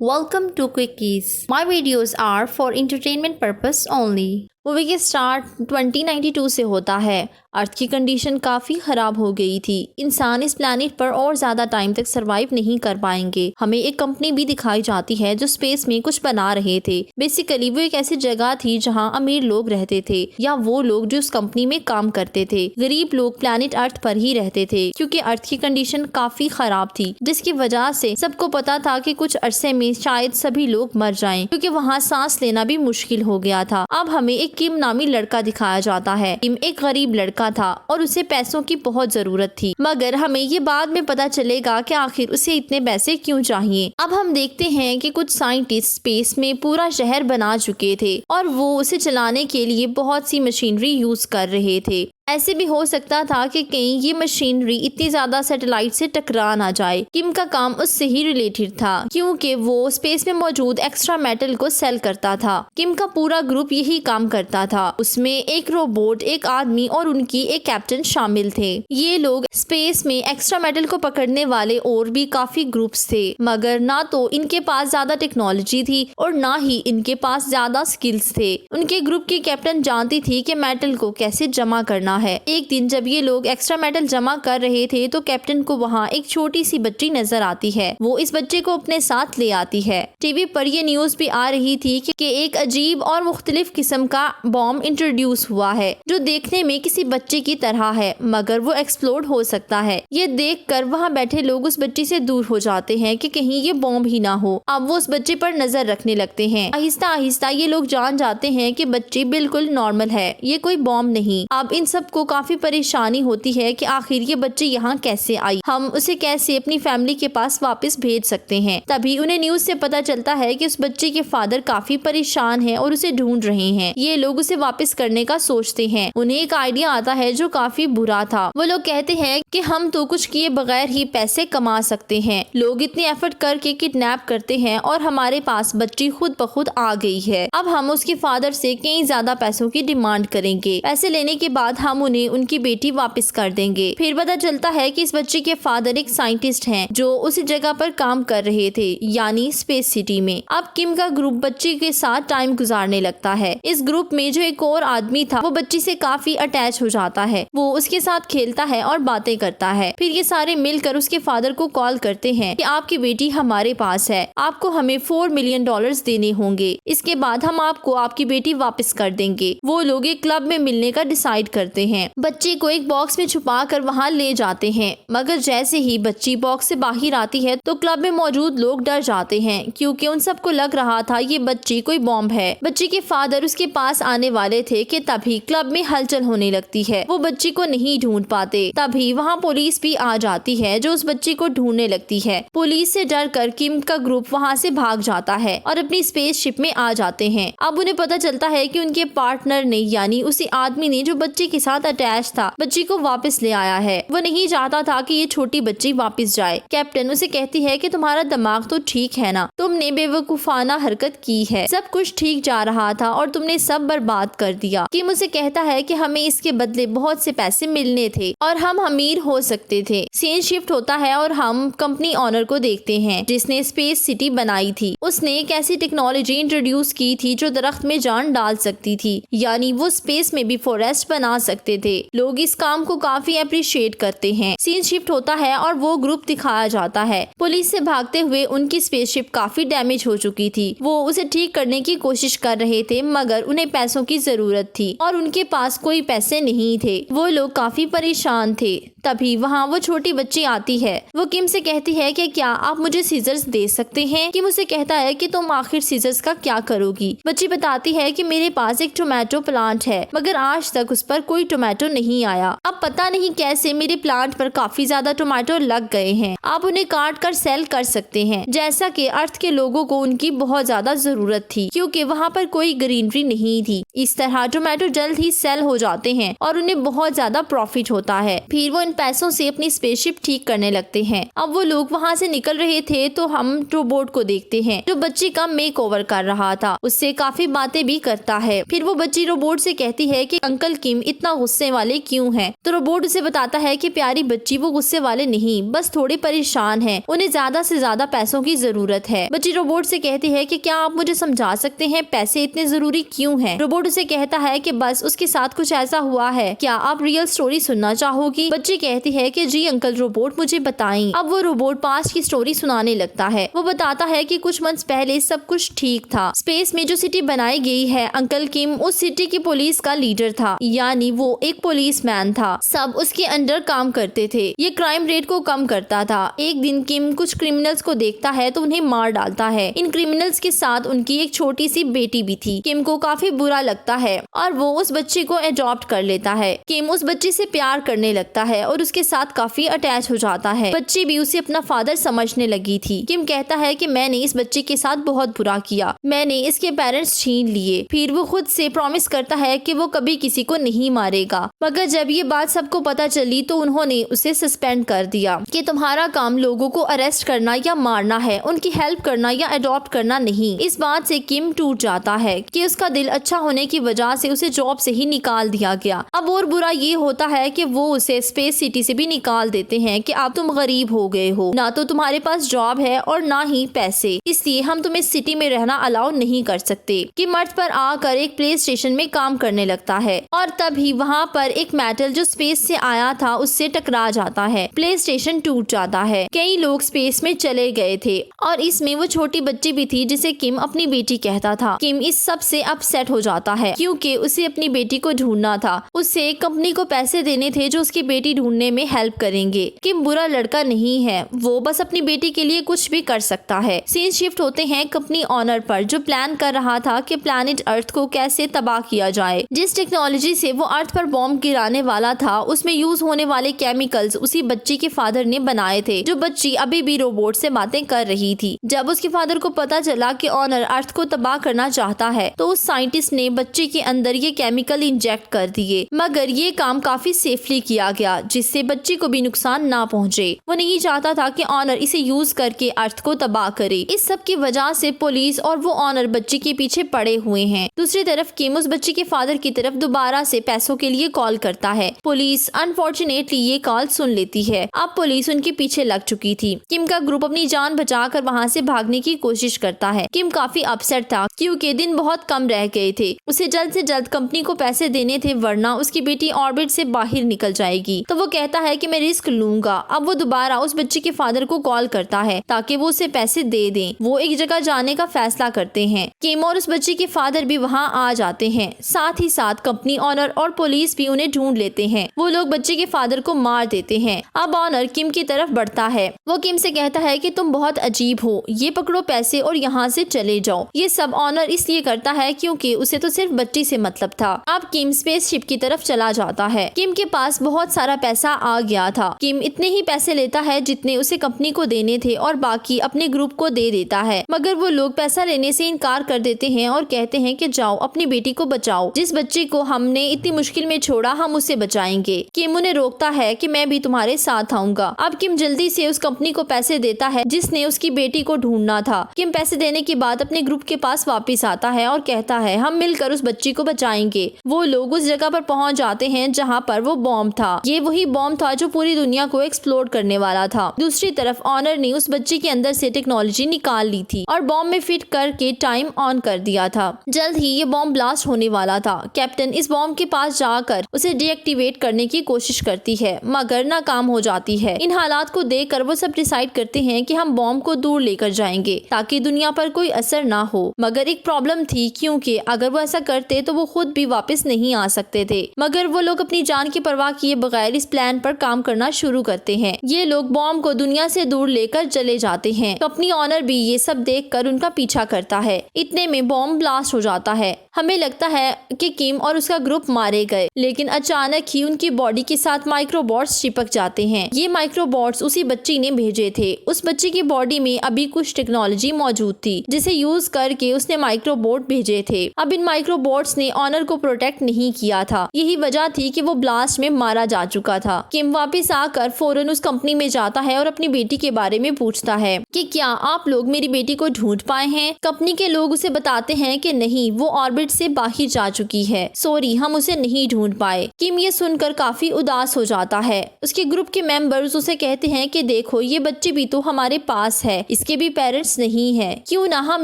Welcome to Quickies. My videos are for entertainment purpose only. Movie के start 2092 से होता है। अर्थ की कंडीशन काफ़ी ख़राब हो गई थी। इंसान इस प्लैनेट पर और ज़्यादा टाइम तक सरवाइव नहीं कर पाएंगे। हमें एक कंपनी भी दिखाई जाती है जो स्पेस में कुछ बना रहे थे। बेसिकली वो एक ऐसी जगह थी जहां अमीर लोग रहते थे या वो लोग जो उस कंपनी में काम करते थे। गरीब लोग प्लैनेट अर्थ पर ही रहते थे क्योंकि अर्थ की कंडीशन काफ़ी ख़राब थी, जिसकी वजह से सबको पता था कि कुछ अरसे में शायद सभी लोग मर जाएं क्योंकि वहाँ सांस लेना भी मुश्किल हो गया था। अब हमें एक किम नामी लड़का दिखाया जाता है। किम एक गरीब लड़का था और उसे पैसों की बहुत जरूरत थी, मगर हमें ये बाद में पता चलेगा कि आखिर उसे इतने पैसे क्यों चाहिए। अब हम देखते हैं कि कुछ साइंटिस्ट स्पेस में पूरा शहर बना चुके थे और वो उसे चलाने के लिए बहुत सी मशीनरी यूज कर रहे थे। ऐसे भी हो सकता था कि कहीं ये मशीनरी इतनी ज्यादा सैटेलाइट से टकरा ना जाए। किम का काम उससे ही रिलेटेड था क्योंकि वो स्पेस में मौजूद एक्स्ट्रा मेटल को सेल करता था। किम का पूरा ग्रुप यही काम करता था। उसमें एक रोबोट, एक आदमी और उनकी एक कैप्टन शामिल थे। ये लोग स्पेस में एक्स्ट्रा मेटल को पकड़ने वाले और भी काफी ग्रुप्स थे, मगर ना तो इनके पास ज्यादा टेक्नोलॉजी थी और ना ही इनके पास ज्यादा स्किल्स थे। उनके ग्रुप की कैप्टन जानती थी कि मेटल को कैसे जमा करना है। एक दिन जब ये लोग एक्स्ट्रा मेटल जमा कर रहे थे तो कैप्टन को वहाँ एक छोटी सी बच्ची नजर आती है। वो इस बच्चे को अपने साथ ले आती है। टीवी पर ये न्यूज भी आ रही थी कि एक अजीब और मुख्तलिफ किस्म का बॉम्ब इंट्रोड्यूस हुआ है जो देखने में किसी बच्चे की तरह है, मगर वो एक्सप्लोड हो सकता है। ये देखकर वहाँ बैठे लोग उस बच्ची से दूर हो जाते हैं कि कहीं ये बॉम्ब ही ना हो। अब वो उस बच्चे पर नजर रखने लगते हैं। आहिस्ता आहिस्ता ये लोग जान जाते हैं कि बच्ची बिल्कुल नॉर्मल है, ये कोई बॉम्ब नहीं। अब इन सब को काफी परेशानी होती है कि आखिर ये बच्ची यहाँ कैसे आई, हम उसे कैसे अपनी फैमिली के पास वापस भेज सकते हैं। तभी उन्हें न्यूज से पता चलता है कि उस बच्चे के फादर काफी परेशान हैं और उसे ढूंढ रहे हैं। ये लोग उसे वापस करने का सोचते हैं। उन्हें एक आइडिया आता है जो काफी बुरा था। वो लोग कहते हैं कि हम तो कुछ किए बगैर ही पैसे कमा सकते हैं। लोग इतने एफर्ट करके किडनैप करते हैं और हमारे पास बच्ची खुद ब खुद आ गई है। अब हम उसके फादर से कई ज्यादा पैसों की डिमांड करेंगे। पैसे लेने के बाद हम उन्हें उनकी बेटी वापस कर देंगे। फिर पता चलता है कि इस बच्चे के फादर एक साइंटिस्ट हैं जो उसी जगह पर काम कर रहे थे, यानी स्पेस सिटी में। अब किम का ग्रुप बच्चे के साथ टाइम गुजारने लगता है। इस ग्रुप में जो एक और आदमी था वो बच्ची से काफी अटैच हो जाता है। वो उसके साथ खेलता है और बातें करता है। फिर ये सारे मिलकर उसके फादर को कॉल करते हैं कि आपकी बेटी हमारे पास है, आपको हमें $4 मिलियन देने होंगे। इसके बाद हम आपको आपकी बेटी वापस कर देंगे। वो लोग एक क्लब में मिलने का डिसाइड करते हैं। बच्ची को एक बॉक्स में छुपा कर वहाँ ले जाते हैं, मगर जैसे ही बच्ची बॉक्स से बाहर आती है तो क्लब में मौजूद लोग डर जाते हैं क्योंकि उन सबको लग रहा था ये बच्ची कोई बॉम्ब है। बच्ची के फादर उसके पास आने वाले थे कि तभी क्लब में हलचल होने लगती है। वो बच्ची को नहीं ढूंढ पाते। तभी वहाँ पुलिस भी आ जाती है जो उस बच्ची को ढूंढने लगती है। पुलिस से डर कर किम का ग्रुप वहाँ से भाग जाता है और अपनी स्पेसशिप में आ जाते हैं। अब उन्हें पता चलता है कि उनके पार्टनर ने, यानी उसी आदमी ने जो बच्ची के साथ अटैच था, बच्ची को वापस ले आया है। वो नहीं चाहता था कि ये छोटी बच्ची वापस जाए। कैप्टन उसे कहती है कि तुम्हारा दिमाग तो ठीक है ना, तुमने बेवकूफाना हरकत की है, सब कुछ ठीक जा रहा था और तुमने सब बर्बाद कर दिया। किम उसे कहता है कि हमें इसके बदले बहुत से पैसे मिलने थे और हम अमीर हो सकते थे। सीन शिफ्ट होता है और हम कंपनी ऑनर को देखते हैं जिसने स्पेस सिटी बनाई थी। उसने एक ऐसी टेक्नोलॉजी इंट्रोड्यूस की थी जो दरख्त में जान डाल सकती थी, यानी वो स्पेस में भी फॉरेस्ट बना सकते थे। लोग इस काम को काफी अप्रिशिएट करते हैं। सीन शिफ्ट होता है और वो ग्रुप दिखाया जाता है। पुलिस से भागते हुए उनकी स्पेसशिप काफी डैमेज हो चुकी थी। वो उसे ठीक करने की कोशिश कर रहे थे, मगर उन्हें पैसों की जरूरत थी और उनके पास कोई पैसे नहीं थे। वो लोग काफी परेशान थे। तभी वहाँ वो छोटी बच्ची आती है। वो किम से कहती है कि क्या आप मुझे सीजर्स दे सकते हैं। किम उसे कहता है कि तुम आखिर सीजर्स का क्या करोगी। बच्ची बताती है कि मेरे पास एक टोमेटो प्लांट है, मगर आज तक उस पर कोई टोमेटो नहीं आया। अब पता नहीं कैसे मेरे प्लांट पर काफी ज्यादा टोमेटो लग गए हैं। आप उन्हें काट कर सेल कर सकते हैं, जैसा कि अर्थ के लोगों को उनकी बहुत ज्यादा जरूरत थी क्योंकि वहाँ पर कोई ग्रीनरी नहीं थी। इस तरह टोमेटो जल्द ही सेल हो जाते हैं और उन्हें बहुत ज्यादा प्रॉफिट होता है। फिर वो इन पैसों से अपनी स्पेसशिप ठीक करने लगते हैं। अब वो लोग वहाँ से निकल रहे थे तो हम रोबोट को देखते हैं जो बच्ची का मेक ओवर कर रहा था। उससे काफी बातें भी करता है। फिर वो बच्ची रोबोट से कहती है कि अंकल किम इतना गुस्से वाले क्यों हैं? तो रोबोट उसे बताता है कि प्यारी बच्ची, वो गुस्से वाले नहीं, बस थोड़े परेशान हैं, उन्हें ज्यादा से ज्यादा पैसों की जरूरत है। बच्ची रोबोट से कहती है कि क्या आप मुझे समझा सकते हैं पैसे इतने जरूरी क्यों हैं? रोबोट उसे कहता है कि बस उसके साथ कुछ ऐसा हुआ है, क्या आप रियल स्टोरी सुनना चाहोगी? बच्ची कहती है कि जी अंकल रोबोट, मुझे बताएं। अब वो रोबोट पास्ट की स्टोरी सुनाने लगता है। वो बताता है कि कुछ मंथ्स पहले सब कुछ ठीक था। स्पेस में जो सिटी बनाई गई है, अंकल किम उस सिटी की पुलिस का लीडर था, यानी वो एक पुलिस मैन था। सब उसके अंडर काम करते थे। ये क्राइम रेट को कम करता था। एक दिन किम कुछ क्रिमिनल्स को देखता है तो उन्हें मार डालता है। इन क्रिमिनल्स के साथ उनकी एक छोटी सी बेटी भी थी। किम को काफी बुरा लगता है और वो उस बच्चे को अडॉप्ट कर लेता है। किम उस बच्चे से प्यार करने लगता है और उसके साथ काफी अटैच हो जाता है। बच्ची भी उसे अपना फादर समझने लगी थी। किम कहता है कि मैंने इस बच्चे के साथ बहुत बुरा किया, मैंने इसके पेरेंट्स छीन लिए। फिर वो खुद से प्रॉमिस करता है कि वो कभी किसी को नहीं मारेगा। मगर जब ये बात सबको पता चली तो उन्होंने उसे सस्पेंड कर दिया कि तुम्हारा काम लोगों को अरेस्ट करना या मारना है, उनकी हेल्प करना या अडॉप्ट करना नहीं। इस बात से किम टूट जाता है कि उसका दिल अच्छा होने की वजह से उसे जॉब से ही निकाल दिया गया। अब और बुरा ये होता है कि वो उसे स्पेस सिटी से भी निकाल देते हैं कि अब तुम गरीब हो गए हो, ना तो तुम्हारे पास जॉब है और ना ही पैसे, इसलिए हम तुम्हें सिटी में रहना अलाउ नहीं कर सकते। कि मर्द पर आकर एक प्ले स्टेशन में काम करने लगता है और तभी वहाँ पर एक मेटल जो स्पेस से आया था उससे टकरा जाता है। प्ले स्टेशन टूट जाता है। कई लोग स्पेस में चले गए थे और इसमें वो छोटी बच्ची भी थी जिसे किम अपनी बेटी कहता था। किम इस सब से अपसेट हो जाता है क्योंकि उसे अपनी बेटी को ढूंढना था। उसे कंपनी को पैसे देने थे जो उसकी बेटी ढूंढने में हेल्प करेंगे। किम बुरा लड़का नहीं है, वो बस अपनी बेटी के लिए कुछ भी कर सकता है। सीन शिफ्ट होते हैं कंपनी ऑनर पर जो प्लान कर रहा था कि प्लैनेट अर्थ को कैसे तबाह किया जाए। जिस टेक्नोलॉजी से वो अर्थ पर बॉम्ब गिराने वाला था उसमें यूज होने वाले केमिकल्स उसी बच्ची के फादर ने बनाए थे। जो बच्ची अभी भी रोबोट से बातें कर रही थी। जब उसके फादर को पता चला कि ऑनर अर्थ को तबाह करना चाहता है तो उस साइंटिस्ट ने बच्चे के अंदर ये केमिकल इंजेक्ट कर दिए। मगर ये काम काफी सेफली किया गया जिससे बच्ची को भी नुकसान ना पहुंचे। वो नहीं चाहता था कि ऑनर इसे यूज करके अर्थ को तबाह करे। इस सब की वजह से पुलिस और वो ऑनर बच्ची के पीछे पड़े हुए हैं। दूसरी तरफ किम उस बच्ची के फादर की तरफ दोबारा से पैसों के लिए कॉल करता है। पुलिस अनफॉर्चुनेटली ये कॉल सुन लेती है। अब पुलिस उनके पीछे लग चुकी थी। किम का ग्रुप अपनी जान बचाकर वहाँ से भागने की कोशिश करता है। किम काफी अपसेट था क्योंकि दिन बहुत कम रह गए थे। उसे जल्द से जल्द कंपनी को पैसे देने थे वरना उसकी बेटी ऑर्बिट से बाहर निकल जाएगी। तो वो कहता है कि मैं रिस्क लूंगा। अब वो दोबारा उस बच्ची के फादर को कॉल करता है ताकि वो उसे पैसे दे दें। वो एक जगह जाने का फैसला करते हैं। किम और उस बच्ची के फादर भी वहाँ आ जाते हैं। साथ ही साथ कंपनी ऑनर और पुलिस भी उन्हें ढूंढ लेते हैं। वो लोग बच्चे के फादर को मार देते हैं। अब ऑनर किम की तरफ बढ़ता है। वो किम से कहता है कि तुम बहुत अजीब हो, ये पकड़ो पैसे और यहाँ से चले जाओ। ये सब ऑनर इसलिए करता है क्योंकि उसे तो सिर्फ बच्ची से मतलब था। अब किम स्पेसशिप की तरफ चला जाता है। किम के पास बहुत सारा पैसा आ गया था। किम इतने ही पैसे लेता है जितने उसे कंपनी को देने थे और बाकी अपने ग्रुप को दे देता है। मगर वो लोग पैसा लेने से इनकार कर देते हैं और कहते हैं कि जाओ अपनी बेटी को बचाओ। जिस बच्चे को हमने इतनी मुश्किल में छोड़ा हम उसे बचाएंगे। किम उन्हें रोकता है कि मैं भी तुम्हारे साथ आऊंगा। अब किम जल्दी से उस कंपनी को पैसे देता है जिसने उसकी बेटी को ढूंढना था। किम पैसे देने के बाद अपने ग्रुप के पास वापस आता है और कहता है हम मिलकर उस बच्ची को बचाएंगे। वो लोग उस जगह पर पहुंच जाते हैं जहां पर वो बॉम्ब था। ये वही बॉम्ब था जो पूरी दुनिया को एक्सप्लोड करने वाला था। दूसरी तरफ ऑनर ने उस बच्ची के अंदर से टेक्नोलॉजी निकाल ली थी और बॉम्ब में फिट करके टाइम ऑन कर दिया था। जल्द ही ये बॉम्ब ब्लास्ट होने वाला था। कैप्टन इस बॉम्ब के पास जाकर उसे डीएक्टिवेट करने की कोशिश करती है मगर नाकाम हो जाती है। इन हालात को देखकर वो सब डिसाइड करते हैं कि हम बॉम्ब को दूर लेकर जाएंगे ताकि दुनिया पर कोई असर ना हो। मगर एक प्रॉब्लम थी क्योंकि अगर वो ऐसा करते तो वो खुद भी वापस नहीं आ सकते थे। मगर वो लोग अपनी जान की परवाह किए बगैर इस प्लान पर काम करना शुरू करते हैं। ये लोग बॉम्ब को दुनिया से दूर लेकर चले जाते हैं। कंपनी ऑनर भी ये सब देखकर उनका पीछा करता है। इतने में बॉम्ब ब्लास्ट हो जाता है। हमें लगता है कि किम और उसका ग्रुप मारे गए लेकिन अचानक ही उनकी बॉडी के साथ माइक्रोबॉट्स चिपक जाते हैं। ये माइक्रोबॉट्स उसी बच्ची ने भेजे थे। उस बच्ची की बॉडी में अभी कुछ टेक्नोलॉजी मौजूद थी जिसे यूज करके उसने माइक्रोबॉट भेजे थे। अब इन माइक्रोबॉट्स ने ऑनर को प्रोटेक्ट नहीं किया था। यही वजह थी कि वो ब्लास्ट में मारा जा चुका था। किम वापस आकर फौरन उस कंपनी में जाता है और अपनी बेटी के बारे में पूछता है कि क्या आप लोग मेरी बेटी को ढूंढ पाए हैं। कंपनी के लोग उसे बताते हैं कि नहीं, वो ऑर्बिट से बाहर जा चुकी है, सॉरी हम उसे नहीं नहीं ढूंढ पाए। किम ये सुनकर काफी उदास हो जाता है। उसके ग्रुप के मेंबर्स उसे कहते हैं कि देखो ये बच्चे भी तो हमारे पास है, इसके भी पेरेंट्स नहीं है, क्यों ना हम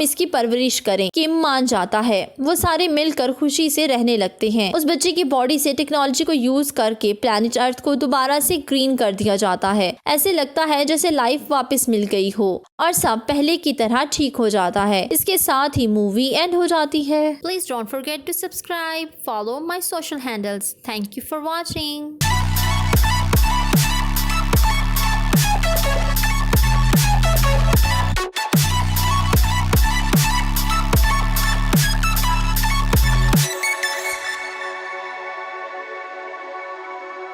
इसकी परवरिश करें। किम मान जाता है। वो सारे मिलकर खुशी से रहने लगते हैं। उस बच्चे की बॉडी से टेक्नोलॉजी को यूज करके प्लैनेट अर्थ को दोबारा से ग्रीन कर दिया जाता है। ऐसे लगता है जैसे लाइफ वापस मिल गई हो और सब पहले की तरह ठीक हो जाता है। इसके साथ ही मूवी एंड हो जाती है। Please don't forget to subscribe, follow my social handles. Thank you for watching.